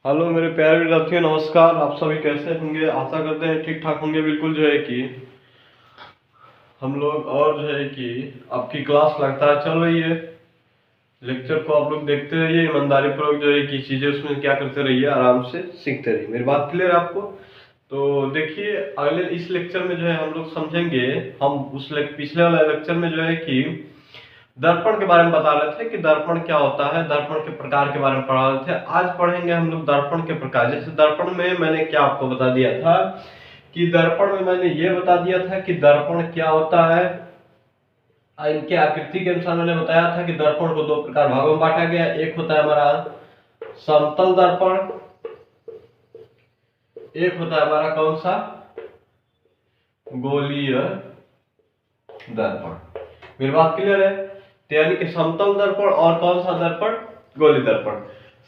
Hello मेरे प्यारे विद्यार्थियों, नमस्कार। आप सभी कैसे होंगे? आशा करते हैं ठीक ठाक होंगे। बिल्कुल जो है कि हम लोग और जो है कि आपकी क्लास लगातार चल रही है। लेक्चर को आप लोग देखते रहिए, ईमानदारी पूर्वक जो है कि चीज़ें उसमें क्या करते रहिए, आराम से सीखते रहिए। मेरी बात क्लियर है आपको? तो देखिए, अगले इस लेक्चर में जो है हम लोग समझेंगे, हम पिछले वाले लेक्चर में जो है कि दर्पण के बारे में बता रहे थे कि दर्पण क्या होता है, दर्पण के प्रकार के बारे में पढ़ा रहे थे। आज पढ़ेंगे हम लोग दर्पण के प्रकार। जैसे दर्पण में मैंने क्या आपको बता दिया था कि दर्पण में मैंने ये बता दिया था कि दर्पण क्या होता है। इनके आकृति के अनुसार मैंने बताया था कि दर्पण को दो प्रकार भागों में बांटा गया। एक होता है हमारा समतल दर्पण, एक होता है हमारा कौन सा, गोलीय दर्पण। मेरी बात क्लियर है? तो यानी कि समतल दर्पण और कौन सा दर्पण, गोली दर्पण।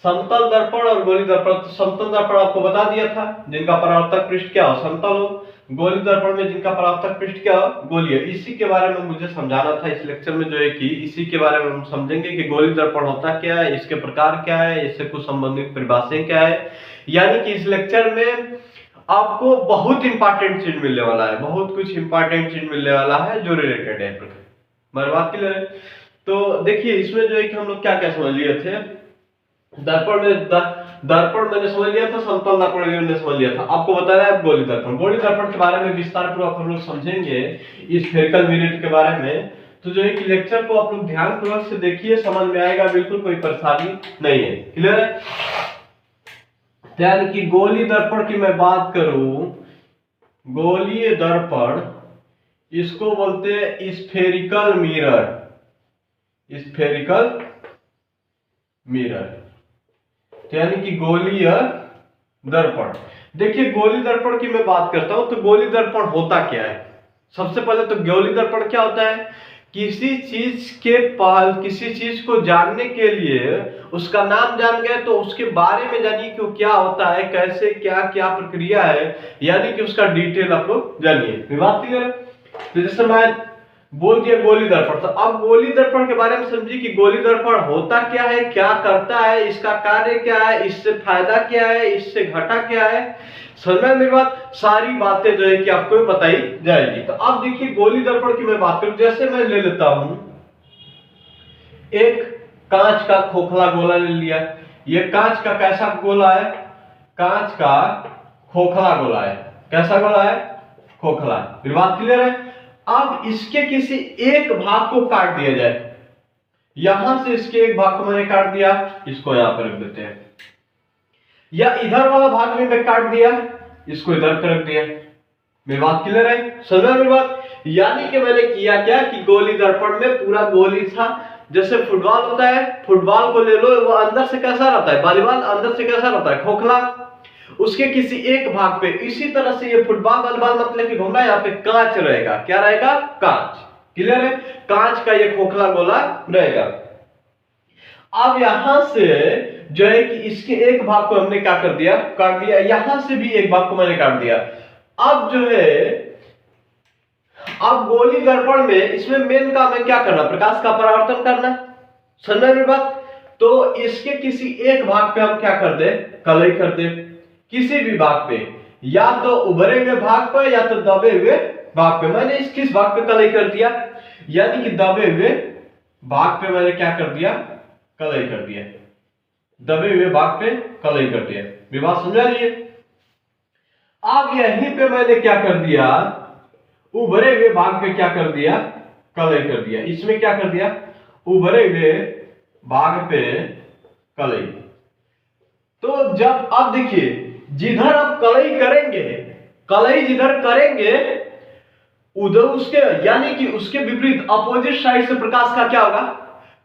समतल दर्पण और गोली दर्पण। तो समतल दर्पण आपको बता दिया था, जिनका परावर्तक पृष्ठ क्या हो, समतल हो। गोली दर्पण में जिनका परावर्तक पृष्ठ क्या हो, गोलीय। इसी के बारे में मुझे समझाना था इस लेक्चर में, जो है कि इसी के बारे में हम समझेंगे कि गोली दर्पण होता क्या है, इसके प्रकार क्या है, इससे कुछ संबंधित परिभाषाएं क्या है। यानी कि इस लेक्चर में आपको बहुत इंपॉर्टेंट चीज मिलने वाला है, बहुत कुछ इंपॉर्टेंट चीज मिलने वाला है जो रिलेटेड है। मेरी बात क्लियर है? तो देखिए, इसमें जो है कि हम लोग क्या क्या समझ लिए थे। दर्पण में दर्पण मैंने समझ लिया था, समतल दर्पण मैंने समझ लिया था। आपको बताना है गोली दर्पण। गोली दर्पण के बारे में विस्तार पूर्वक हम लोग समझेंगे, इस स्फेरिकल मिरर के बारे में। तो जो है कि लेक्चर को आप लोग ध्यान पूर्वक से देखिए, समझ में आएगा, बिल्कुल कोई परेशानी नहीं है। क्लियर है? यानी कि गोली दर्पण की मैं बात करूं, गोलीय दर्पण इसको बोलते हैं स्फेरिकल मिरर, स्फेरिकल मिरर। यानी कि गोलीय दर्पण। देखिए, गोली दर्पण की मैं बात करता हूं तो गोली दर्पण होता क्या है। सबसे पहले तो गोली दर्पण क्या होता है, किसी चीज को जानने के लिए उसका नाम जान गए तो उसके बारे में जानिए कि वो क्या होता है, कैसे क्या क्या प्रक्रिया है, यानी कि उसका डिटेल आप लोग जानिए। बात क्लियर है? तो जैसे मैं बोल दिया गोली दर्पण, तो अब गोली दर्पण के बारे में समझिए कि गोली दर्पण होता क्या है, क्या करता है, इसका कार्य क्या है, इससे फायदा क्या है, इससे घटा क्या है। समझ में मेरी बात? सारी बातें जो है कि आपको बताई जाएगी। तो अब देखिए, गोली दर्पण की मैं बात करूं, जैसे मैं ले लेता हूं एक कांच का खोखला गोला ले लिया। ये कांच का कैसा गोला है, कांच का खोखला गोला है। कैसा गोला है? खोखला। मेरी बात क्लियर है? अब इसके किसी एक भाग को काट दिया जाए, यहां से इसके एक भाग को मैंने काट दिया, इसको यहां पर रख देते हैं, या इधर वाला भाग में मैं काट दिया, इसको इधर पर रख दिया। मेरी बात क्लियर है? समझा मेरी बात? यानी कि मैंने किया क्या कि गोली दर्पण में पूरा गोली था। जैसे फुटबॉल होता है, फुटबॉल को ले लो, वो अंदर से कैसा रहता है, वॉलीबॉल अंदर से कैसा रहता है, खोखला। उसके किसी एक भाग पे, इसी तरह से ये फुटबॉल वॉलीबॉल मतलब कि घूमना, यहाँ पे कांच रहेगा। क्या रहेगा? कांच। क्लियर है? कांच का ये खोखला गोला रहेगा। अब यहां से जो है कि इसके एक भाग को हमने क्या कर दिया, काट दिया। यहां से भी एक भाग को मैंने काट दिया। अब जो है, अब गोली दर्पण में इसमें मेन काम है क्या करना, प्रकाश का परावर्तन करना। समझ में बात? तो इसके किसी एक भाग पे हम क्या कर दे, कलई कर दे। किसी भी भाग पे, या तो उभरे हुए भाग पे या तो दबे हुए भाग पे। मैंने इस किस भाग पे कलई कर दिया, यानी कि दबे हुए भाग पे मैंने क्या कर दिया, कलई कर दिया। दबे हुए भाग पे कलई कर दिया। मेरी बात समझा रही है? अब यहीं पे मैंने क्या कर दिया, उभरे हुए भाग पे क्या कर दिया, कलई कर दिया। इसमें क्या कर दिया, उभरे हुए भाग पे कलई। तो जब अब देखिए, जिधर आप कलई करेंगे, कलई जिधर करेंगे उधर उसके, यानी कि उसके विपरीत अपोजिट साइड से प्रकाश का क्या होगा,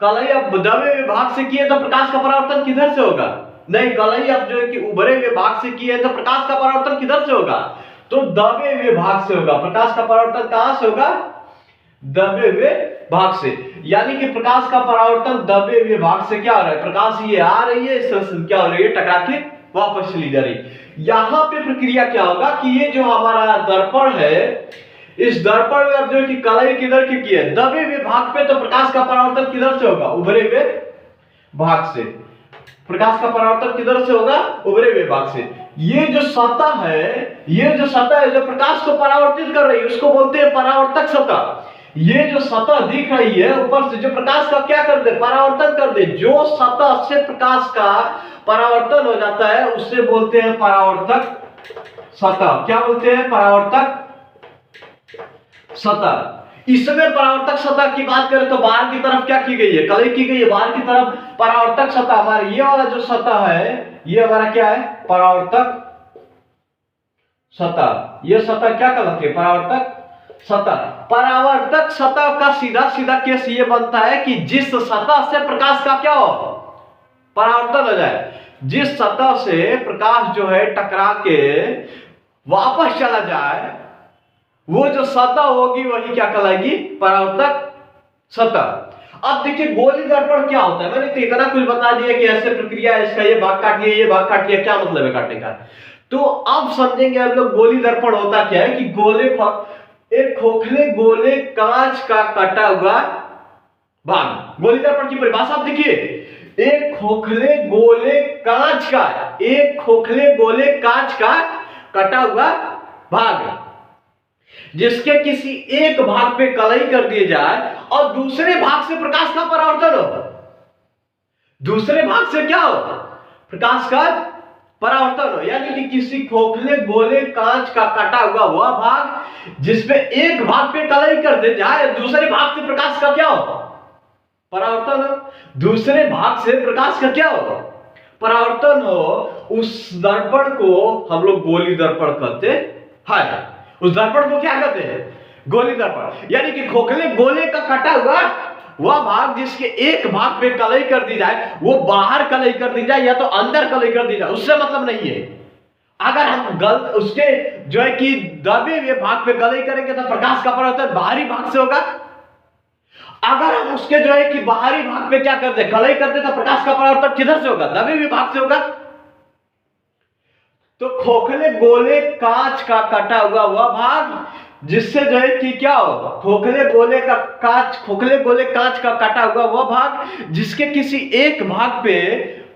कलई अब दबे हुए भाग से किए तो प्रकाश का परावर्तन किधर से होगा, नहीं, कलई अब जो है कि उभरे हुए भाग से किए तो प्रकाश का परावर्तन किधर से होगा, तो दबे हुए भाग से होगा। प्रकाश का परावर्तन कहां से होगा, दबे हुए भाग से। यानी कि प्रकाश का परावर्तन दबे हुए भाग से क्या हो रहा है, प्रकाश ये आ रही है, इस तरह से क्या हो रही है, टकरा के वापस चली जा रही। यहां पे प्रक्रिया क्या होगा कि ये जो हमारा दर्पण है, इस दर्पण में अब जो कि कलई किधर की है, दबे हुए भाग पे, तो प्रकाश का परावर्तन किधर से होगा, उभरे हुए भाग से। प्रकाश का परावर्तन किधर से होगा? उभरे हुए भाग से। ये जो सतह है, ये जो सतह है जो प्रकाश को परावर्तित कर रही है उसको बोलते हैं परावर्तक सतह। ये जो सतह दिख रही है ऊपर से जो प्रकाश का क्या कर दे? परावर्तन कर दे। जो सतह से प्रकाश का परावर्तन हो जाता है उससे बोलते हैं परावर्तक सतह। क्या बोलते हैं? परावर्तक सतह। इसमें परावर्तक सतह की बात करें तो बाहर की तरफ क्या की गई है? कलई की गई है बाहर की तरफ। परावर्तक सतह हमारे ये वाला जो सतह है ये हमारा क्या है? परावर्तक सतह। ये सतह क्या कहलाती है? परावर्तक सतह। परावर्तक सतह का सीधा सीधा केस ये बनता है कि जिस सतह से प्रकाश का क्या हो? परावर्तन हो जाए। जिस सतह से प्रकाश जो है टकरा के वापस चला जाए वो जो सतह होगी वही क्या कहलाएगी? परावर्तक सतह। अब देखिए गोली दर्पण क्या होता है? मैंने तो इतना कुछ बता दिया कि ऐसे प्रक्रिया है, इसका ये भाग काट लिया, ये भाग काट लिया, क्या मतलब है काटने का? तो अब समझेंगे हम लोग गोली दर्पण होता क्या है कि एक खोखले गोले कांच का कटा हुआ भाग। गोली दर्पण की परिभाषा आप देखिए, एक खोखले गोले कांच का कटा हुआ भाग जिसके किसी एक भाग पे कलई कर दिए जाए और दूसरे भाग से प्रकाश का परावर्तन हो। दूसरे भाग से क्या हो? प्रकाश का परावर्तन हो। यानी कि किसी खोखले गोले कांच का कटा हुआ वह भाग जिसमें एक भाग पे कलई कर दे जाए, दूसरे भाग से प्रकाश का क्या हो? परावर्तन हो। दूसरे भाग से प्रकाश का क्या हो? परावर्तन हो। उस दर्पण को हम लोग गोली दर्पण कहते हैं। उस दर्पण को क्या कहते हैं? गोली दर्पण। यानी कि खोखले गोले का कटा हुआ वह भाग जिसके एक भाग पे कलई कर दी जाए, वो बाहर कलई कर दी जाए या तो अंदर कलई कर दी जाए, उससे मतलब नहीं है। अगर हम उसके जो है कि दबे हुए भाग पे कलई करेंगे तो प्रकाश का परावर्तन बाहरी भाग से होगा। अगर हम उसके जो है कि बाहरी भाग पे क्या करते? कलई करते तो प्रकाश का परावर्तन किधर से होगा? दबे हुए भाग से होगा। तो खोखले गोले कांच का कटा हुआ वह भाग जिससे जो है कि क्या होगा? खोखले गोले कांच का कटा हुआ वह भाग जिसके किसी एक भाग पे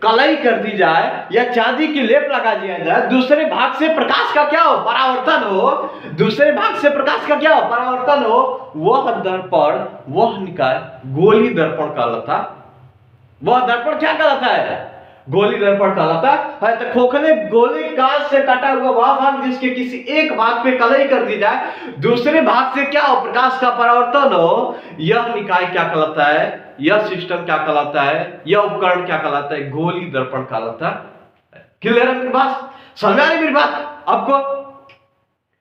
कलई कर दी जाए या चांदी की लेप लगा दिया जाए, दूसरे भाग से प्रकाश का क्या हो? परावर्तन हो। दूसरे भाग से प्रकाश का क्या हो? परावर्तन हो। वह दर्पण, वह निकाय गोली दर्पण कहलाता। वह दर्पण क्या कहलाता है? गोली दर्पण कहलाता है। तो खोखले गोले कांच से कटा हुआ वह भाग जिसके किसी एक भाग पे कलई कर दी जाए, दूसरे भाग से क्या हो? प्रकाश का परावर्तन हो। यह निकाय क्या कहलाता है? यह सिस्टम क्या कहलाता है? यह उपकरण क्या कहलाता है? गोली दर्पण कहलाता है। क्लियर है मेरी बात? समझ आ रही मेरी बात आपको?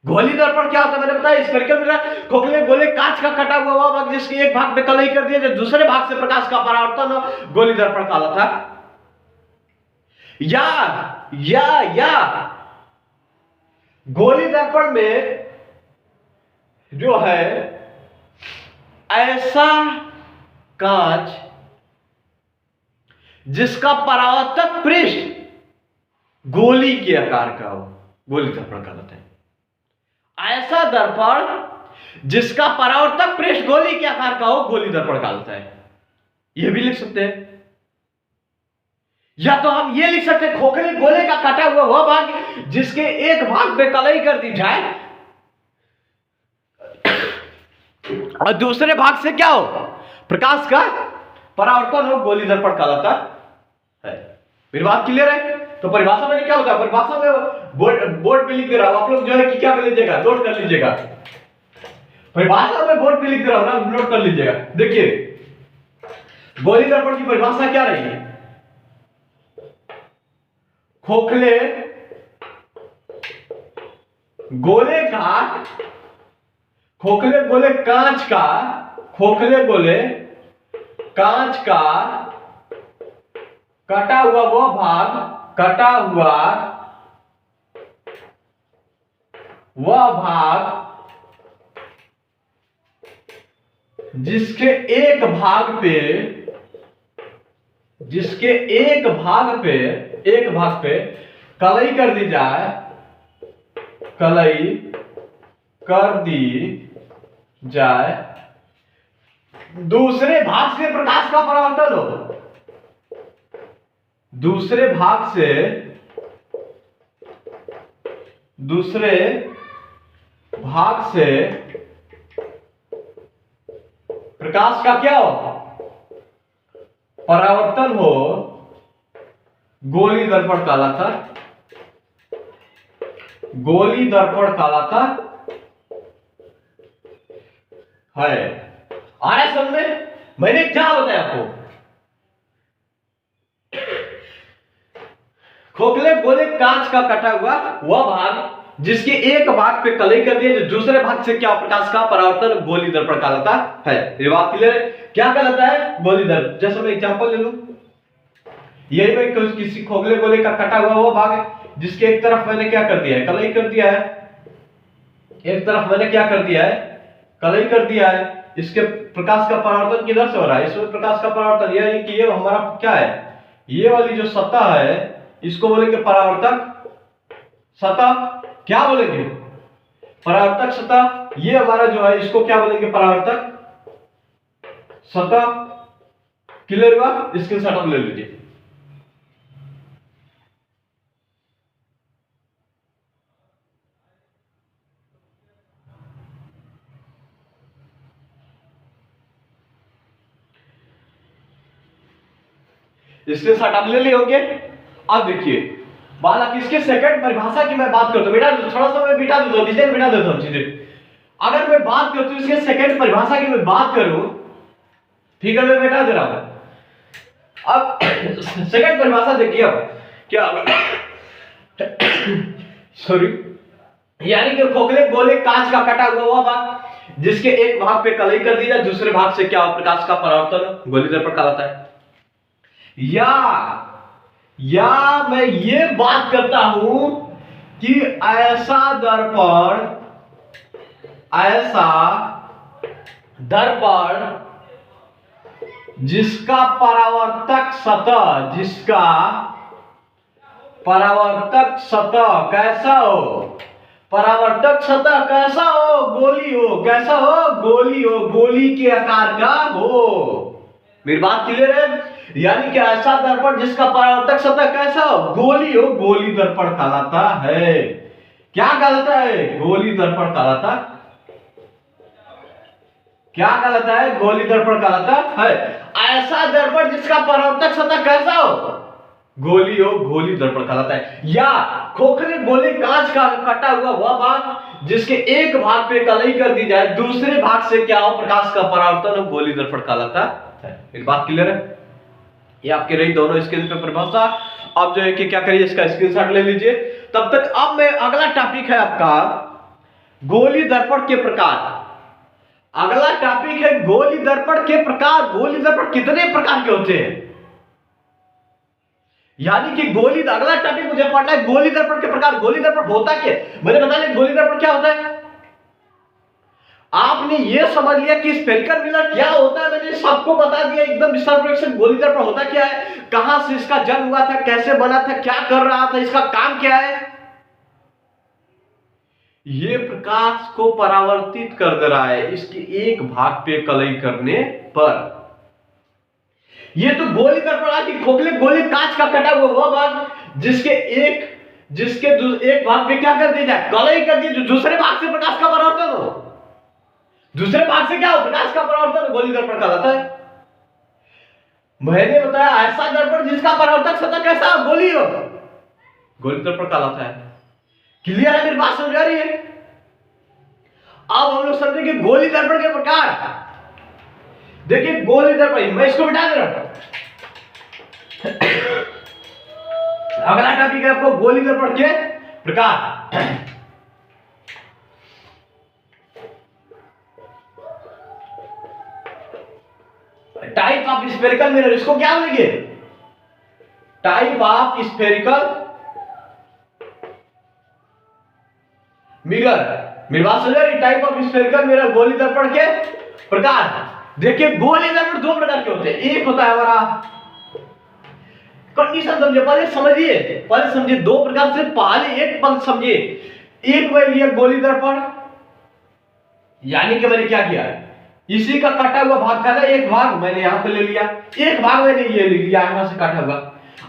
गोली दर्पण क्या होता है मैंने बताया, स्फेरिकल मिरर। खोखले गोले कांच का कटा हुआ वह भाग जिसके एक भाग पे कलई कर दिया जाए, दूसरे भाग से प्रकाश का परावर्तन हो, गोली दर्पण कहलाता है। या गोली दर्पण में जो है ऐसा कांच जिसका परावर्तक पृष्ठ गोली के आकार का हो, गोली दर्पण कहलाता है। ऐसा दर्पण जिसका परावर्तक पृष्ठ गोली के आकार का हो, गोली दर्पण कहलाता है। यह भी लिख सकते हैं, या तो हम ये लिख सकते हैं खोखले गोले का कटा हुआ वह भाग जिसके एक भाग पे कलई कर दी जाए और दूसरे भाग से क्या हो? प्रकाश का परावर्तन हो, गोली दर्पण कहलाता है। मेरी बात क्लियर है? तो परिभाषा में क्या होता है? परिभाषा में बोर्ड पे लिख दे रहा हूं, आप लोग जो है कि क्या कर लीजिएगा? नोट कर लीजिएगा। परिभाषा में बोर्ड पे लिख दे रहा हूं ना, नोट कर लीजिएगा। देखिए गोली दर्पण की परिभाषा क्या रही है? खोखले गोले कांच का कटा हुआ वह भाग जिसके एक भाग पे कलई कर दी जाए, दूसरे भाग से प्रकाश का परावर्तन हो। दूसरे भाग से प्रकाश का क्या हो, परावर्तन हो, गोली दर्पण कहलाता है। आ रहा है समझ में? मैंने क्या बताया आपको, खोखले गोले कांच का कटा हुआ वह भाग जिसके एक भाग पे कलई कर दिया, जो दूसरे भाग से क्या प्रकाश का परावर्तन गोली दर्पण कहलाता है। ये बात क्लियर है? क्या कहलाता है? गोली दर्पण। जैसे मैं एग्जांपल ले लूं, यही मैं किसी खोखले गोले का कटा हुआ वो भाग है जिसके एक तरफ मैंने क्या कर दिया है, कलई कर दिया है, एक तरफ मैंने क्या कर दिया है, कलई कर दिया है। इसके प्रकाश का परावर्तन किधर से हो रहा है? इसमें प्रकाश का परावर्तन यह है कि ये हमारा क्या है, ये वाली जो सतह है इसको बोलेंगे परावर्तक सतह। क्या बोलेंगे? परावर्तक सतह। ये हमारा जो है इसको क्या बोलेंगे? परावर्तक सतह। क्लियर हुआ? स्क्रीनशॉट आप ले लीजिए। स्क्रीनशॉट आप ले लिए होंगे। अब देखिए बालक, इसके सेकंड परिभाषा की मैं बात करता हूं, बेटा थोड़ा सा मैं बिठा देता हूं, डिजाइन बिठा देता हूं चीजें। अगर मैं बात करता हूं इसके सेकंड परिभाषा की मैं बात करूं, ठीक है, मैं बिठा दे रहा हूं। अब सेकंड परिभाषा देखिए, अब क्या सॉरी, यानी कि खोखले गोले कांच का कटा हुआ वह भाग जिसके एक भाग पे कलई कर दी जाए, दूसरे भाग से क्या प्रकाश का परावर्तन गोली दर्पण कहलाता है। या मैं ये बात करता हूं कि ऐसा दर्पण जिसका परावर्तक कैसा हो, परावर्तक सतह कैसा हो, गोली हो, कैसा हो, गोली हो, गोली के आकार का हो। मेरी बात क्लियर है? यानी कि ऐसा दर्पण जिसका परावर्तक सतह कैसा हो, गोली हो, गोली दर्पण कहलाता है। क्या कहलाता है? गोली दर्पण कहलाता। क्या कहलाता है? गोली दर्पण कहलाता है। ऐसा दर्पण जिसका परावर्तक सतह कैसा हो, गोली हो, गोली दर्पण कहलाता है। या खोखले गोले कांच का कटा हुआ वह भाग जिसके एक भाग पे कलई कर दी जाए, दूसरे भाग से क्या हो, प्रकाश का परावर्तन हो, गोली दर्पण कहलाता है। एक बात क्लियर है? ये आपके रही दोनों स्क्रीन पे परिभाषा। अब जो है कि क्या करिए, इसका स्क्रीनशॉट ले लीजिए। तब तक अब मैं अगला टॉपिक है आपका गोली दर्पण के प्रकार। अगला टॉपिक है गोली दर्पण के प्रकार। गोली दर्पण कितने प्रकार के होते हैं, यानी कि गोली, अगला टॉपिक मुझे पढ़ना है गोली दर्पण के प्रकार। गोली दर्पण होता क्या? मैंने बता दिया गोली दर्पण क्या होता है। आपने ये समझ लिया कि स्फेरिकल मिरर क्या होता है, मैंने सबको बता दिया एकदम विस्तार से। गोली दर्पण होता क्या है, कहां से इसका जन्म हुआ था, कैसे बना था, क्या कर रहा था, इसका काम क्या है। ये प्रकाश को परावर्तित कर दे रहा है इसके एक भाग पे कलई करने पर। ये तो गोली दर्पण आती, खोखले गोले कांच का कटा हुआ वह भाग जिसके एक भाग पे क्या कर दिया जाए, कलई कर दिया, जो दूसरे भाग से प्रकाश का परावर्तन हो, दूसरे भाग से क्या हो, प्रकाश का परावर्तन, गोली दर्पण कहलाता है। मैंने बताया ऐसा दर्पण जिसका परावर्तक सतह कैसा हो, गोली हो, गोली दर्पण कहलाता है। क्लियर है? मेरी बात समझ आ रही है? अब हम लोग समझेंगे गोली दर्पण के प्रकार। देखिए गोली दर्पण, मैं इसको मिटा दे रहा हूं। अगला टॉपिक है आपको गोली दर्पण के प्रकार। टाइप ऑफ स्फेरिकल मिरर, इसको क्या बोलेंगे? Type of spherical mirror. मेरी बात समझ रही? टाइप ऑफ स्फेरिकल मिरर, गोली दर्पण के प्रकार। देखिए गोली दर्पण दो प्रकार के होते हैं। एक होता है हमारा, कंडीशन समझिए, पहले समझिए दो प्रकार से, पहले एक पल समझिए। एक में लिया गोली दर्पण, यानी कि मैंने क्या किया, इसी का कटा हुआ भाग था ना, एक भाग मैंने यहां पे ले लिया, एक भाग मैंने ये ले लिया यहां से काटा हुआ।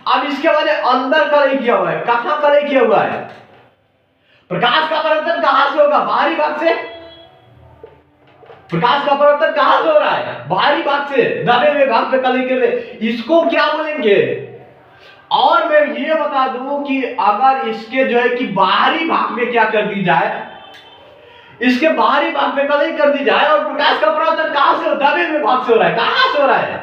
अब इसके मैंने अंदर कलई किया हुआ है, कहां कलई किया हुआ है? प्रकाश का परावर्तन कहां से होगा? बाहरी भाग से। प्रकाश का परावर्तन कहां से हो रहा है? बाहरी भाग से, दबे हुए भाग पे कलई कर रहे, इसको क्या बोलेंगे? और मैं ये बता दूं कि अगर इसके जो है कि बाहरी भाग में क्या कर दी जाए, इसके बाहरी भाग में कलई कर दी जाए और प्रकाश का परावर्तन कहां से? दबे हुए भाग से हो रहा है। कहां से हो रहा है?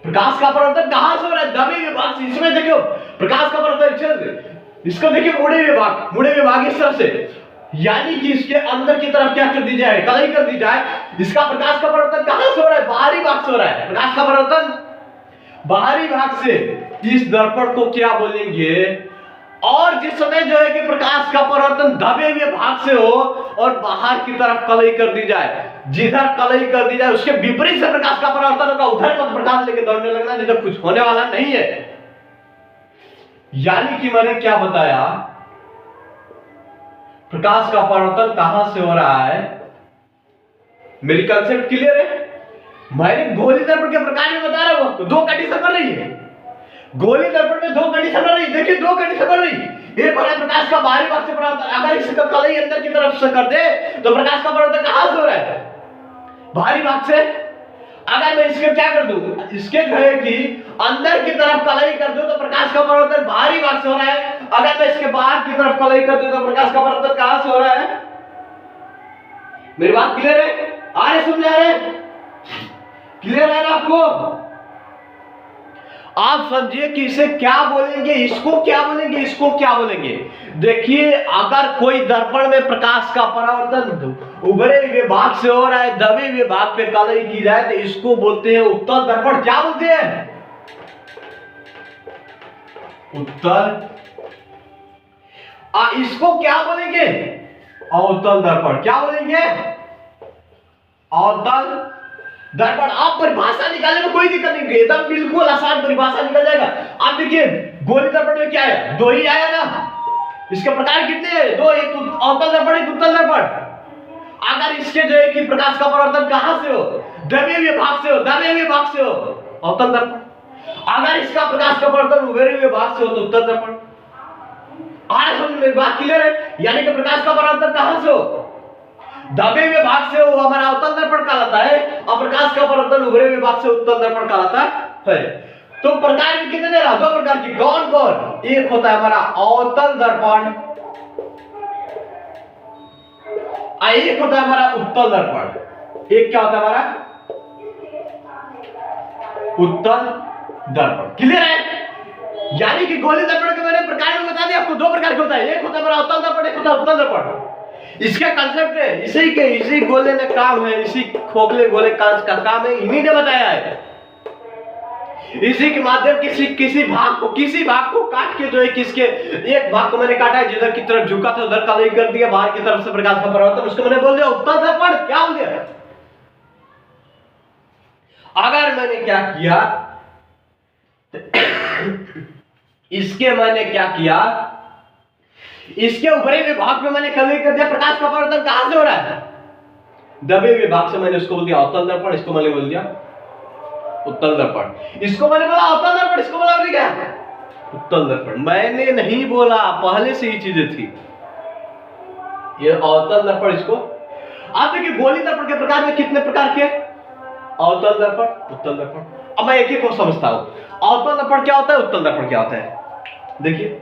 प्रकाश का परावर्तन कहां से हो रहा है? दबे हुए भाग से। इसमें देखो प्रकाश का परावर्तन, इसको देखिए मुड़े हुए भाग इस तरफ से, यानी कि इसके अंदर की तरफ क्या कर दी जाए? कलई कर दी जाए। इसका प्रकाश का परावर्तन कहां से हो रहा है? बाहरी भाग से हो रहा है। प्रकाश का परावर्तन बाहरी भाग से। इस दर्पण को क्या बोलेंगे? और जिस समय जो है कि प्रकाश का परावर्तन दबे हुए भाग से हो और बाहर की तरफ कलई कर दी जाए, जिधर कलई कर दी जाए उसके विपरीत से प्रकाश का परावर्तन होगा, उधर मत प्रकाश लेके दौड़ने लगना, नहीं तो कुछ होने वाला नहीं है। यानी कि मैंने क्या बताया, प्रकाश का परावर्तन कहां से हो रहा है? मेरी कंसेप्ट क्लियर है? मैंने गोली दर्पण के प्रकार में बता रहा हूं, दो कंडीशन बन रही है। गोली दर्पण में दो कंडीशन बन रही है। देखिए दो कंडीशन बन रही। एक है प्रकाश का बाहरी भाग से परावर्तन, अगर इसका कलई अंदर की तरफ से कर दे तो प्रकाश का परावर्तन कहां से हो रहा है? बाहरी भाग से। अगर मैं इसके क्या कर दूं, इसके जो है कि अंदर की तरफ कलई कर दूं तो प्रकाश का परावर्तन बाहरी भाग से हो रहा है। अगर मैं इसके बाहर की तरफ कलई कर दूं तो प्रकाश का परावर्तन कहां से हो रहा है? मेरी बात क्लियर है? आ रहे, समझ आ रहे? क्लियर है ना आपको? आप समझिए कि इसे क्या बोलेंगे, इसको क्या बोलेंगे, इसको क्या बोलेंगे। देखिए अगर कोई दर्पण में प्रकाश का परावर्तन उभरे हुए भाग से हो रहा है, दबे हुए भाग पे कलई की जाए तो इसको बोलते हैं उत्तल दर्पण। क्या बोलते हैं? उत्तल। इसको क्या बोलेंगे? अवतल दर्पण। क्या बोलेंगे? अवतल दर्पण। आप परिभाषा निकालने में कोई दिक्कत नहीं, एकदम बिल्कुल आसान परिभाषा निकल जाएगा। आप देखिए गोली दर्पण में क्या है? दो ही आया ना। इसके प्रकार कितने हैं? दो, एक अवतल दर्पण, एक उत्तल दर्पण। अगर इसके जो है कि प्रकाश का परावर्तन कहां से हो? दबे हुए भाग से हो, दबे हुए भाग से हो, अवतल दर्पण। अगर इसका प्रकाश का परावर्तन उभरे हुए भाग से हो तो उत्तल दर्पण। आज समझ में बात क्लियर है? यानी कि प्रकाश का परावर्तन कहां से हो? दबे हुए भाग से हो, हमारा अवतल दर्पण कहलाता है, और प्रकाश का परावर्तन उभरे हुए भाग से उत्तल दर्पण कहलाता है। तो प्रकार भी कितने रहा? दो प्रकार की। कौन कौन? एक होता है हमारा अवतल दर्पण, एक होता है हमारा उत्तल दर्पण। एक क्या होता है हमारा? उत्तल दर्पण। क्लियर है? यानी कि गोली दर्पण के मैंने प्रकार में बता दिया आपको, दो प्रकार के होता है। एक होता है हमारा अवतल दर्पण, एक होता है उत्तल दर्पण। इसका कंसेप्ट है, इसी गोले ने काम है, इसी खोखले गोले कांच का काम है, इन्हीं ने बताया है। इसी के माध्यम किसी भाग को काट के जो है किसके एक भाग को मैंने काटा है, जिधर की तरफ झुका था उधर कलई कर दिया, बाहर की तरफ से प्रकाश का परावर्तन, उसको मैंने बोल दिया उत्तल दर्पण। क्या बोल दिया? अगर मैंने क्या किया इसके मैंने क्या किया, इसके उभरे हुए भाग में मैंने कलई कर दिया, प्रकाश का परावर्तन कहां से हो रहा है? दबे हुए भाग से। मैंने उसको बोल दिया अवतल दर्पण, इसको मैंने बोल दिया उत्तल दर्पण। इसको मैंने बोला अवतल दर्पण, इसको बोला क्या? उत्तल दर्पण। मैंने नहीं बोला, पहले से ही चीजें थी। ये अवतल दर्पण, इसको आप देखिए गोली दर्पण के प्रकार में कितने प्रकार के? अवतल दर्पण, उत्तल दर्पण। अब मैं एक एक को समझता हूं। अवतल दर्पण क्या होता है, उत्तल दर्पण क्या होता है? देखिए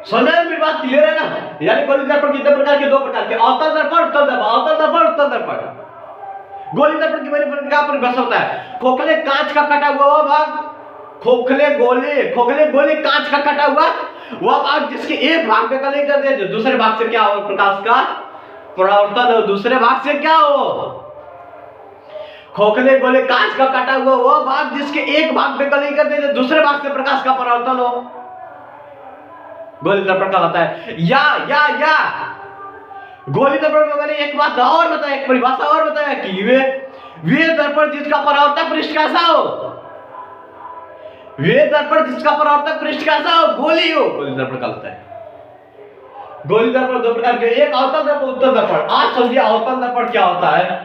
समझ में बात क्लियर है ना? यानी गोली दर्पण कितने प्रकार के? दो प्रकार के, अवतल दर्पण, उत्तल दर्पण। अवतल दर्पण, उत्तल दर्पण। गोली दर्पण की मैंने परिभाषा होता है, खोखले कांच का कटा हुआ भाग, खोखले गोले कांच का कटा हुआ वह भाग जिसके एक भाग पे कलई कर दे, दूसरे भाग से क्या हो? प्रकाश का परावर्तन हो। दूसरे भाग से क्या हो? खोखले गोले कांच का कटा हुआ वह भाग जिसके एक भाग पे कलई कर दे, दूसरे भाग से प्रकाश का परावर्तन हो, गोली दर्पण कहलाता है। या गोली दर्पण में मैंने एक बात और बताया, एक परिभाषा और बताया कि वे दर्पण जिसका परावर्तक पृष्ठ कैसा हो, वे दर्पण जिसका परावर्तक पृष्ठ कैसा हो, गोली हो, गोली दर्पण कहलाता है। गोली दर्पण दो प्रकार के, एक अवतल दर्पण, उत्तल दर्पण। आज समझिए अवतल दर्पण क्या होता है।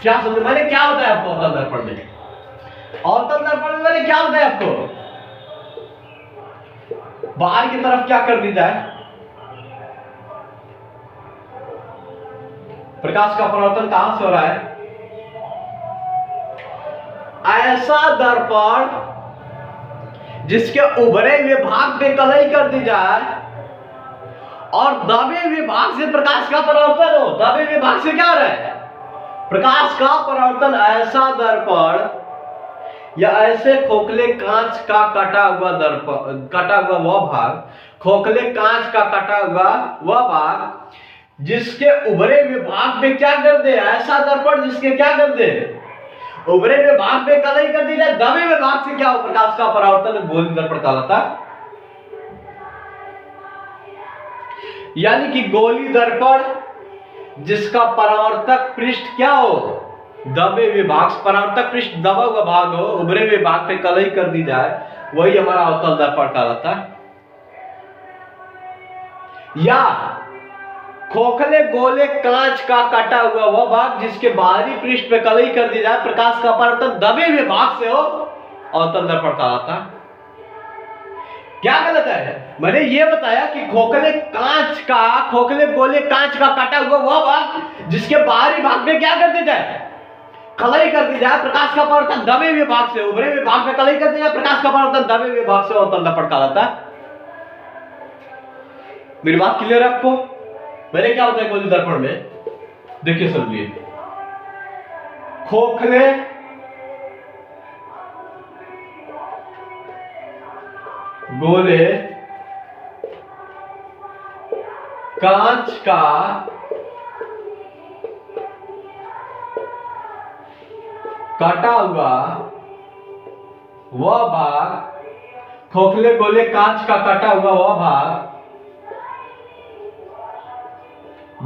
क्या समझे मैंने, क्या होता है आपको अवतल दर्पण में? अवतल दर्पण में मैंने क्या होता है आपको, बाहर की तरफ क्या कर दी जाए, प्रकाश का परावर्तन कहां से हो रहा है? ऐसा दर्पण जिसके उभरे हुए भाग पे कलई कर दी जाए और दबे हुए भाग से प्रकाश का परावर्तन हो। दबे हुए भाग से क्या हो रहा है? प्रकाश का परावर्तन। ऐसा दर्पण या ऐसे खोखले कांच का कटा हुआ दर्पण, कटा हुआ वह भाग, खोखले कांच का कटा हुआ वह भाग जिसके उभरे हुए भाग पे क्या कर दे, ऐसा दर्पण जिसके क्या कर दे, उभरे हुए भाग पे कलई कर दी जाए, दबे हुए भाग से क्या हो, प्रकाश का परावर्तन, गोलीय दर्पण कहलाता। यानी कि गोलीय दर्पण जिसका परावर्तक पृष्ठ क्या हो, दबे हुए भाग, परावर्तक पृष्ठ दबा हुआ भाग हो, उभरे हुए भाग पे कलई कर दी जाए, वही हमारा अवतल दर्पण कहलाता है। या खोखले गोले कांच का कटा हुआ वह भाग जिसके बाहरी पृष्ठ पे कलई कर दी जाए, प्रकाश का परावर्तन दबे हुए भाग से हो, अवतल दर्पण कहलाता है। क्या गलत है? मैंने ये बताया कि खोखले कांच का, खोखले गोले कांच का कटा हुआ वह भाग जिसके बाहरी भाग में क्या कर दी जाए, कलई कर दी जाए, प्रकाश का परावर्तन दबे हुए भाग से, उभरे हुए भाग में कलई कर दी जाए, प्रकाश का परावर्तन दबे हुए भाग से, अवतल दर्पण कहलाता है। मेरी बात क्लियर है आपको? मैंने क्या होता है गोलीय दर्पण में, देखिए समझिए, खोखले गोले कांच का काटा हुआ वह भाग, खोखले गोले कांच का काटा हुआ वह भाग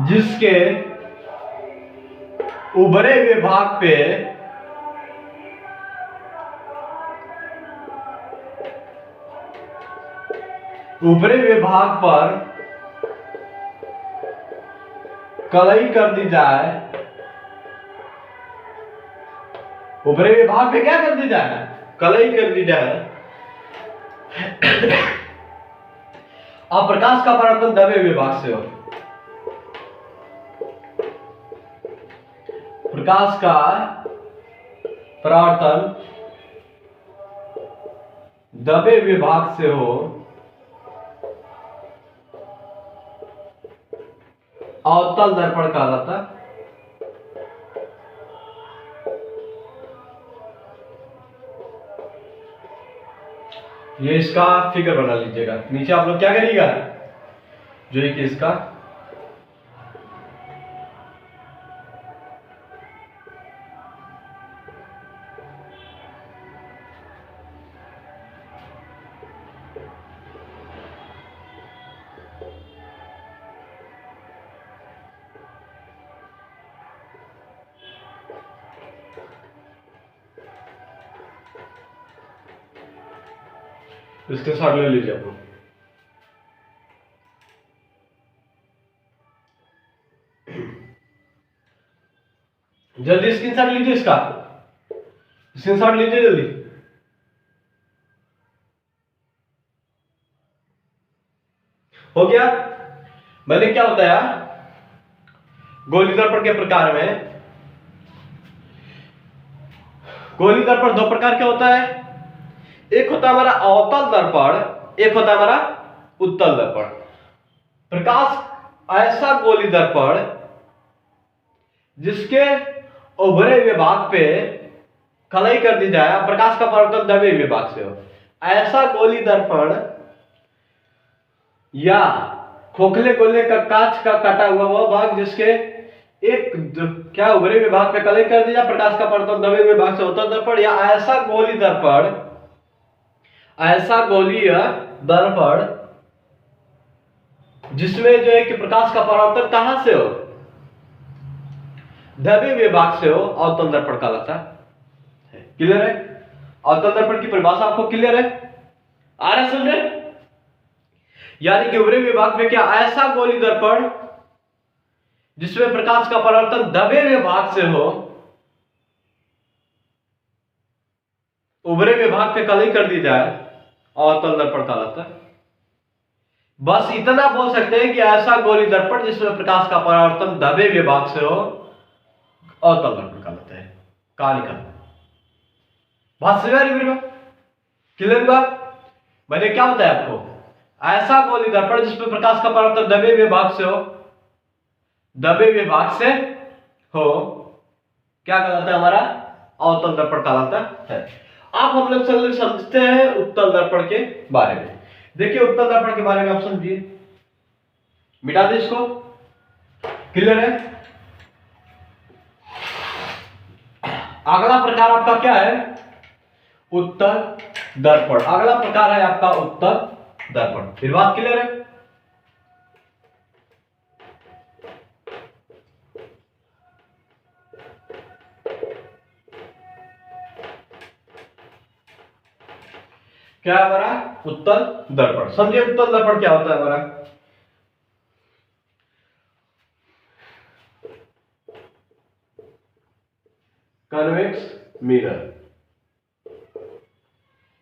जिसके उभरे हुए भाग पे पर कलई कर दी जाए, उभरे हुए भाग पे क्या कर दी जाए, कलई कर दी जाए, अब प्रकाश का परावर्तन दबे हुए भाग से हो, प्रकाश का परावर्तन दबे हुए भाग से हो, अवतल दर्पण कहलाता। ये इसका फिगर बना लीजिएगा, नीचे आप लोग क्या करिएगा, जो है कि इसका इसके साथ ले लीजिए आप लोग। जल्दी स्क्रीनशॉट लीजिए, इसका स्क्रीनशॉट लीजिए जल्दी। हो गया? मैंने क्या बताया, गोलीय दर्पण के प्रकार में, गोलीय दर्पण दो प्रकार के होता है, एक होता है हमारा अवतल दर्पण, एक होता है हमारा उत्तल दर्पण। प्रकाश ऐसा गोलीय दर्पण जिसके उभरे हुए भाग पे कलई कर दी जाए, प्रकाश का परावर्तन दबे हुए भाग से हो, ऐसा गोलीय दर्पण या खोखले गोले का कांच का काटा हुआ वह भाग जिसके एक क्या उभरे हुए भाग पे कलई कर दी जाए, प्रकाश का परावर्तन दबे हुए भाग से, उत्तल दर्पण। या ऐसा गोलीय दर्पण, ऐसा गोलीय दर्पण जिसमें जो है कि प्रकाश का परावर्तन कहां से हो, दबे हुए भाग से हो, अवतल दर्पण कहलाता है। क्लियर है? अवतल दर्पण की परिभाषा आपको क्लियर है? आ रहा है समझ रहे? यानी कि उभरे हुए भाग में क्या, ऐसा गोलीय दर्पण जिसमें प्रकाश का परावर्तन दबे हुए भाग से हो, विभाग पे कलई कर दी जाए, अवतल दर्पण कहलाता है। बस इतना बोल सकते हैं कि ऐसा गोली दर्पण जिसमें प्रकाश का परावर्तन दबे विभाग से हो, अवतल दर्पण कहलाता है। कहानी का बात समझ आ रही? क्लियर हुआ? मैंने क्या बताया आपको? ऐसा गोली दर्पण जिसमें प्रकाश का परावर्तन दबे विभाग से हो, दबे विभाग से हो, क्या कहलाता है? हमारा अवतल दर्पण कहलाता है। अब हम लोग समझते हैं उत्तल दर्पण के बारे में। देखिए उत्तल दर्पण के बारे में आप समझिए, मिटा दे इसको। क्लियर है? अगला प्रकार आपका क्या है? उत्तल दर्पण। अगला प्रकार है आपका उत्तल दर्पण। फिर बात क्लियर है? क्या है हमारा? उत्तल दर्पण। समझिए उत्तल दर्पण क्या होता है हमारा। कन्वेक्स मिरर,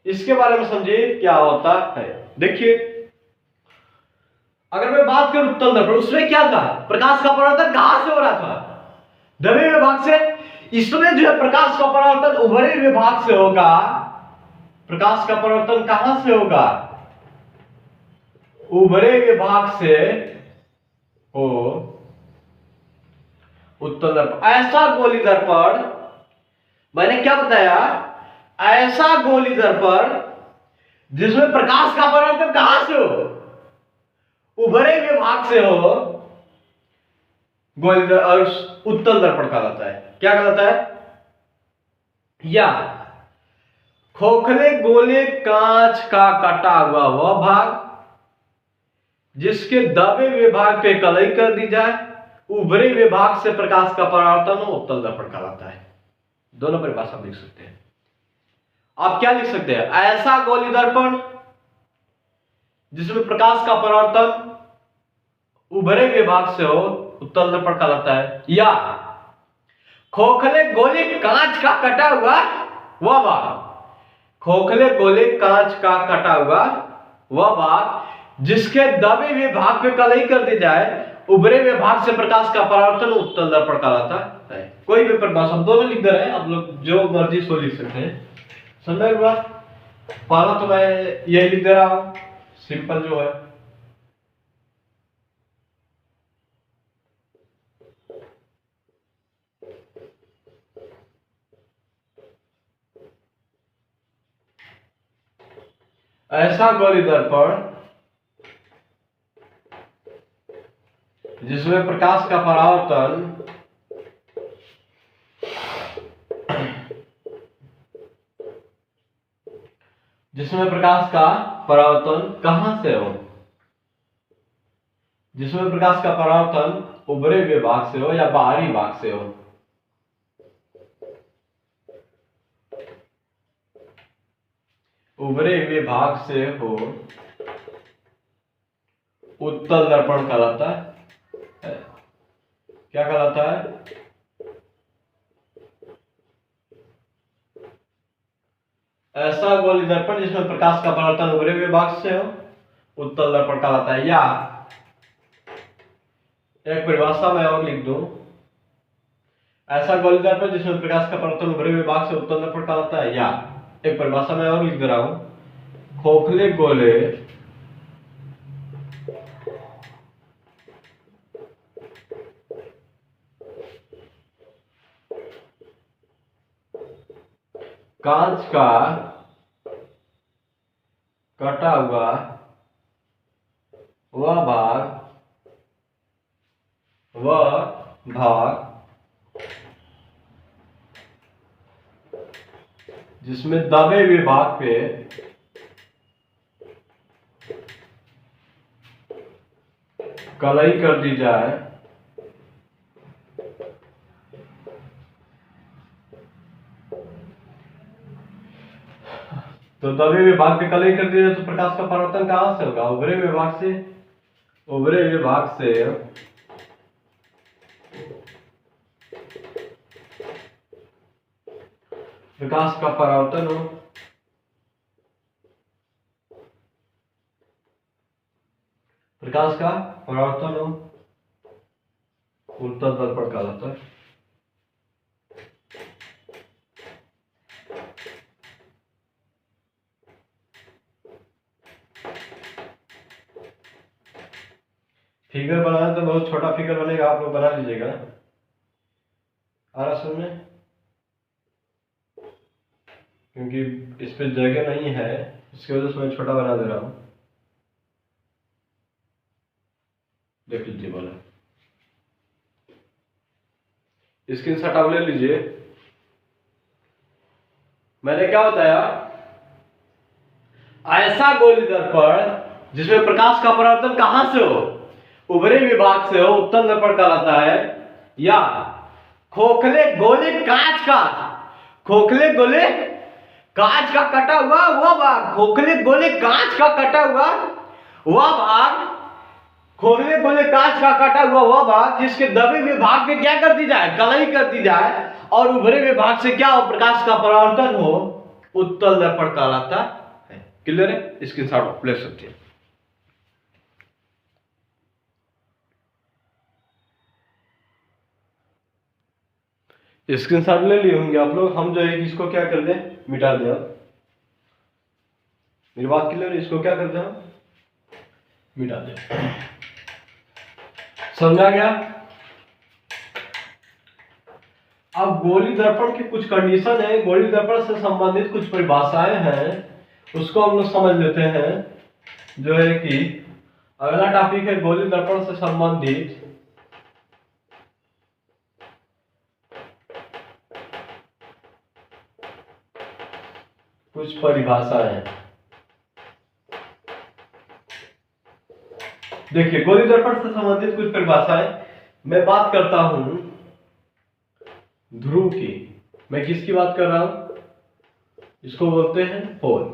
इसके बारे में समझिए क्या होता है। देखिए अगर मैं बात करूं उत्तल दर्पण, उसमें क्या था? प्रकाश का परावर्तन कहां से हो रहा था? दबे विभाग से। इसमें जो है प्रकाश का परावर्तन उभरे विभाग से होगा। प्रकाश का परावर्तन कहां से होगा? उभरे विभाग से हो उत्तल दर्पण। ऐसा गोली दर्पण, मैंने क्या बताया? ऐसा गोली दर्पण जिसमें प्रकाश का परावर्तन कहां से हो? उभरे विभाग से हो, गोली और उत्तल दर्पण कहलाता है। क्या कहलाता है? या खोखले गोले कांच का कटा हुआ वह भाग जिसके दबे विभाग पे कलई कर दी जाए, उभरे विभाग से प्रकाश का परावर्तन हो, उत्तल दर्पण कहलाता है। दोनों परिभाषा लिख सकते हैं। आप क्या लिख सकते हैं? ऐसा गोली दर्पण जिसमें प्रकाश का परावर्तन उभरे विभाग से हो, उत्तल दर्पण कहलाता है। या खोखले गोले कांच का कटा हुआ वह भाग, खोखले गोले कांच का कटा हुआ वह भाग जिसके दबे विभाग पे कलई कर दी जाए, उभरे विभाग से प्रकाश का परावर्तन उत्तल दर्पण कहलाता है। कोई भी परिभाषा दोनों लिख दे रहे हैं, आप लोग जो मर्जी सो लिख सकते हैं। समझ हुआ? पहला तो मैं यही लिख दे रहा हूं, सिंपल जो है। ऐसा गोली दर्पण जिसमें प्रकाश का परावर्तन कहां से हो? जिसमें प्रकाश का परावर्तन उभरे विभाग से हो या बाहरी भाग से हो। उभरे विभाग से हो, उत्तल दर्पण कहलाता है। क्या कहलाता है? ऐसा गोली दर्पण जिसमें प्रकाश का परावर्तन उभरे विभाग से हो, उत्तल दर्पण कहलाता है। या एक परिभाषा मैं और लिख दूं, ऐसा गोली दर्पण जिसमें प्रकाश का परावर्तन उभरे विभाग से उत्तल दर्पण कहलाता है। या एक परिभाषा मैं और लिख दे रहा हूं, खोखले गोले कांच का कटा हुआ वह भाग जिसमें दबे विभाग पे कलई कर दी जाए, तो दबे विभाग पे कलई कर दी जाए तो प्रकाश का परावर्तन कहां से होगा? उभरे विभाग से। उभरे विभाग से प्रकाश का परावर्तन हो, प्रकाश का परावर्तन हो उत्तल दर्पण कहलाता है। फिगर बनाना तो बहुत छोटा फिगर बनेगा, आप लोग बना लीजिएगा। आ रहा समझ में? क्योंकि इस पे जगह नहीं है, इसकी वजह से मैं छोटा बना दे रहा हूं। देख लीजिए बोला, स्क्रीनशॉट आप ले लीजिए। मैंने क्या बताया, ऐसा गोली दर्पण जिसमें प्रकाश का परावर्तन कहां से हो, उभरे विभाग से हो, उत्तल दर्पण कहलाता है। या खोखले गोले कांच का, खोखले गोले कांच का कटा हुआ वह भाग, खोखले गोले कांच का कटा हुआ वह भाग, खोखले गोले कांच का कटा हुआ वह भाग जिसके दबे हुए भाग में क्या कर दी जाए, कलई कर दी जाए, और उभरे हुए भाग से क्या हो, प्रकाश का परावर्तन हो, उत्तल दर्पण कहलाता है। क्लियर है? स्क्रीनशॉट ले सकते हैं। स्क्रीनशॉट ले लिए होंगे आप लोग। हम जो है इसको क्या कर दें, मिटा दें। मेरी बात क्लियर है? इसको क्या कर दें, हम मिटा दें। समझा गया? अब गोली दर्पण की कुछ कंडीशन है, गोली दर्पण से संबंधित कुछ परिभाषाएं हैं, उसको हम लोग समझ लेते हैं। जो है कि अगला टॉपिक है गोली दर्पण से संबंधित कुछ परिभाषाएं। देखिए, गोली दर्पण से संबंधित कुछ परिभाषाएं। मैं बात करता हूं ध्रुव की। मैं किसकी बात कर रहा हूं? इसको बोलते हैं पोल।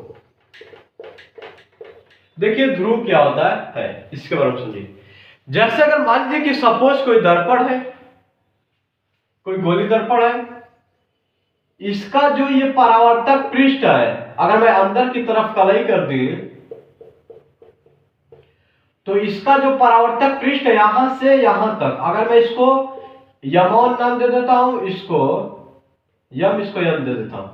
देखिए ध्रुव क्या होता है इसके बारे में समझिए। जैसे अगर मान लीजिए कि सपोज कोई दर्पण है, कोई गोली दर्पण है, इसका जो ये परावर्तक पृष्ठ है, अगर मैं अंदर की तरफ कलई कर दी तो इसका जो परावर्तक पृष्ठ है यहां से यहां तक, अगर मैं इसको यम1 नाम दे देता हूं, इसको यम, इसको यम दे देता हूं,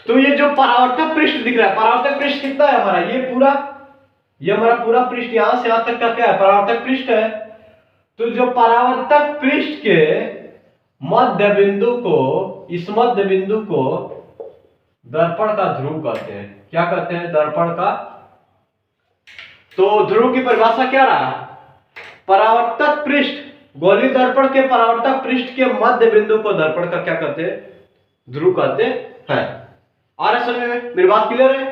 तो ये जो परावर्तक पृष्ठ दिख रहा है, परावर्तक पृष्ठ कितना है हमारा, ये पूरा, ये हमारा पूरा पृष्ठ यहां से यहां तक का क्या है, परावर्तक पृष्ठ है। तो जो परावर्तक पृष्ठ के मध्य बिंदु को, इस मध्य बिंदु को दर्पण का ध्रुव कहते हैं। क्या कहते हैं? दर्पण का। तो ध्रुव की परिभाषा क्या रहा? परावर्तक पृष्ठ, गोली दर्पण के परावर्तक पृष्ठ के मध्य बिंदु को दर्पण का क्या कहते हैं? ध्रुव कहते हैं। आ रहा समझ में? मेरी बात क्लियर है?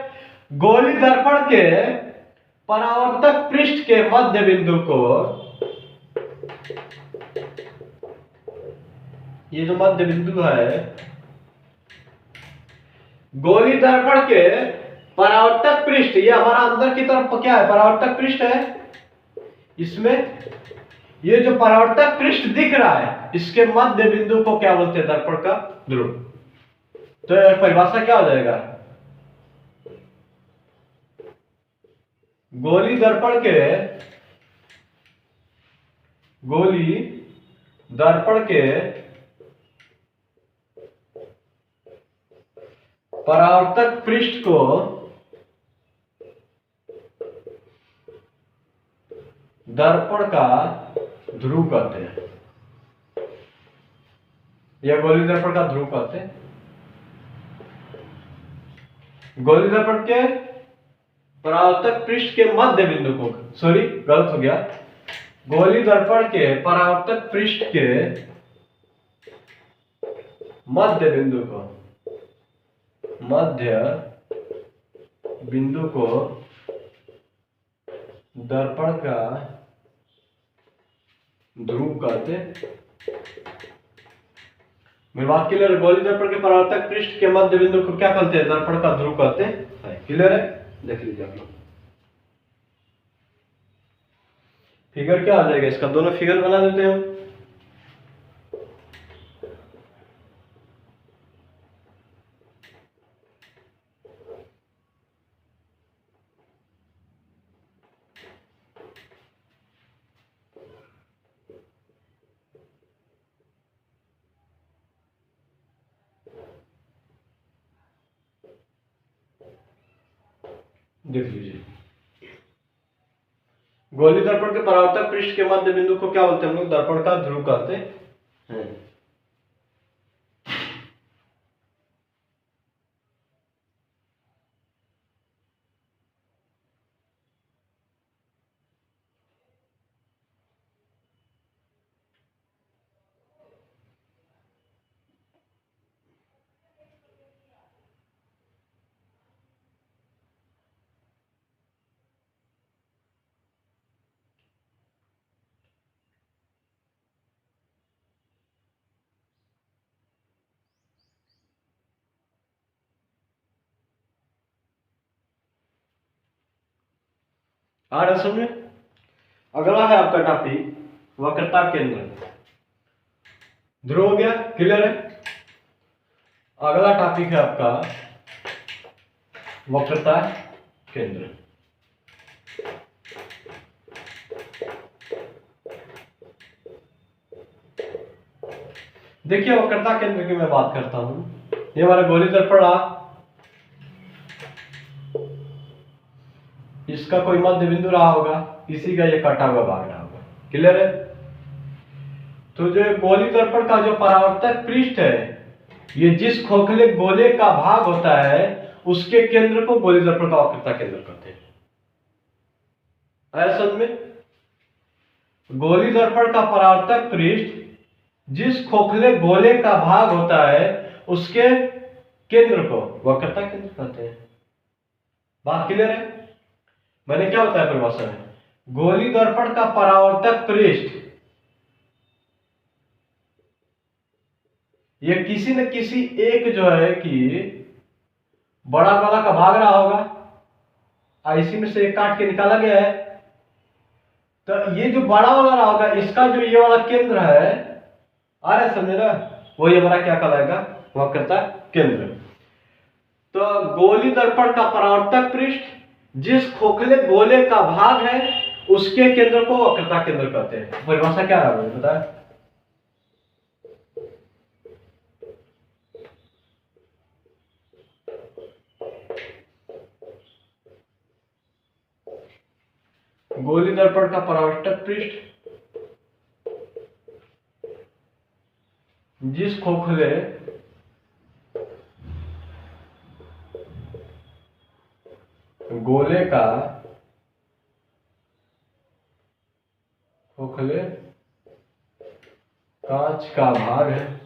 गोली दर्पण के परावर्तक पृष्ठ के मध्य बिंदु को, ये जो मध्य बिंदु है, गोली दर्पण के परावर्तक पृष्ठ, ये हमारा अंदर की तरफ क्या है, परावर्तक पृष्ठ है। इसमें ये जो परावर्तक पृष्ठ दिख रहा है, इसके मध्य बिंदु को क्या बोलते हैं? दर्पण का ध्रुव। तो परिभाषा क्या हो जाएगा? गोली दर्पण के, गोली दर्पण के परावर्तक पृष्ठ को दर्पण का ध्रुव कहते हैं, या गोली दर्पण का ध्रुव कहते हैं। गोली दर्पण के परावर्तक पृष्ठ के मध्य बिंदु को, सॉरी गलत हो गया, गोली दर्पण के परावर्तक पृष्ठ के मध्य बिंदु को, मध्य बिंदु को दर्पण का ध्रुव कहते। मेरी बात क्लियर है? गोली दर्पण के परावर्तक पृष्ठ के मध्य बिंदु को क्या कहते हैं? दर्पण का ध्रुव कहते हैं। क्लियर है? देख लीजिए आप लोग। फिगर क्या आ जाएगा इसका? दोनों फिगर बना देते हैं हम। देख लीजिए, गोली दर्पण के परावर्तक पृष्ठ के मध्य बिंदु को क्या बोलते हैं हम लोग? दर्पण का ध्रुव कहते हैं। आ रहा समझ में? अगला है आपका टॉपिक वक्रता केंद्र। ध्रुव हो गया, क्लियर है? अगला टॉपिक है आपका वक्रता केंद्र। देखिए वक्रता केंद्र की मैं बात करता हूं। ये हमारा गोली दर्पण रहा, इसका कोई मध्य बिंदु रहा होगा, इसी का ये कटा हुआ भाग रहा होगा, क्लियर है? तो जो गोली दर्पण का जो परावर्तक पृष्ठ है, ये जिस खोखले गोले का भाग होता है उसके केंद्र को गोली दर्पण का वक्रता केंद्र कहते हैं। आया समझ में? गोली दर्पण का परावर्तक पृष्ठ जिस खोखले गोले का भाग होता है उसके केंद्र को वक्रता केंद्र कहते हैं। बात क्लियर है? मैंने क्या बताया परिभाषा में? गोली दर्पण का परावर्तक पृष्ठ ये किसी न किसी एक जो है कि बड़ा वाला का भाग रहा होगा, इसी में से एक काट के निकाला गया है, तो ये जो बड़ा वाला रहा होगा इसका जो ये वाला केंद्र है, आ रहा है समझे ना? वही हमारा क्या कहलाएगा? वक्रता केंद्र। तो गोली दर्पण का परावर्तक पृष्ठ जिस खोखले गोले का भाग है उसके केंद्र को वक्रता केंद्र कहते हैं। परिभाषा क्या रहा है बताया? गोली दर्पण का परावर्तक पृष्ठ जिस खोखले गोले का खोखले कांच का भाग है